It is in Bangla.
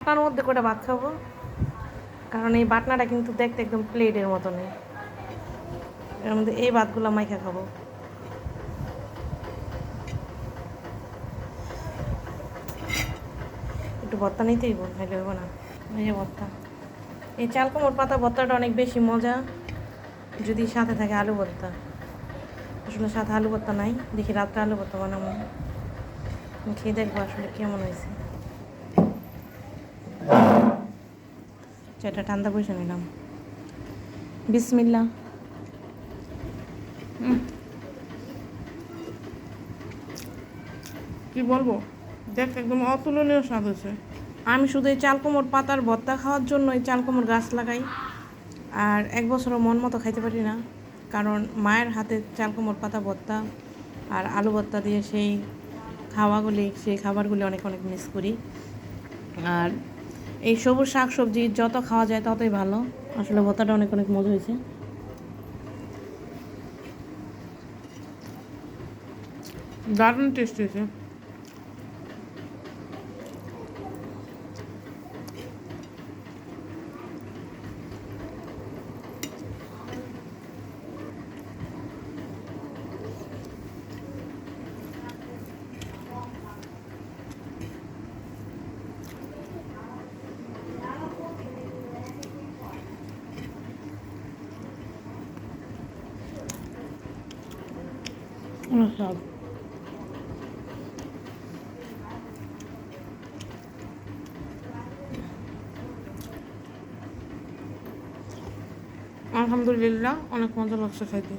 বাটনার মধ্যে করে ভাত খাবো, কারণ এই বাটনাটা কিন্তু দেখতে একদম প্লেটের মতনই। এর মধ্যে এই ভাতগুলো মাইখা খাবো। একটু ভর্তা নিতেই খাইলে হইব না। এই যে ভর্তা, এই চাল কুমড়োর পাতা ভর্তাটা অনেক বেশি মজা যদি সাথে থাকে আলু ভর্তা। আসলে সাথে আলু ভর্তা নাই, দেখি রাত্রে আলু ভর্তা বানাবো, খেয়ে দেখবো আসলে কেমন হয়েছে। চাটা ঠান্ডা বসে নিলাম। বিসমিল্লা। কি বলবো, দেখ একদম অতুলনীয় স্বাদ হয়েছে। আমি শুধু এই চাল কুমড়োর পাতার ভর্তা খাওয়ার জন্য এই চাল কুমড়োর গাছ লাগাই, আর এক বছরও মন মতো খাইতে পারি না, কারণ মায়ের হাতে চাল কুমড়োর পাতা ভর্তা আর আলু ভর্তা দিয়ে সেই খাবারগুলি অনেক অনেক মিস করি। আর এই সবুজ শাক সবজি যত খাওয়া যায় ততই ভালো। আসলে ভর্তাটা অনেক অনেক মজা হয়েছে। দারুণ টেস্ট হয়েছে। আলহামদুলিল্লাহ, অনেক মজা লাগছে খাইতে।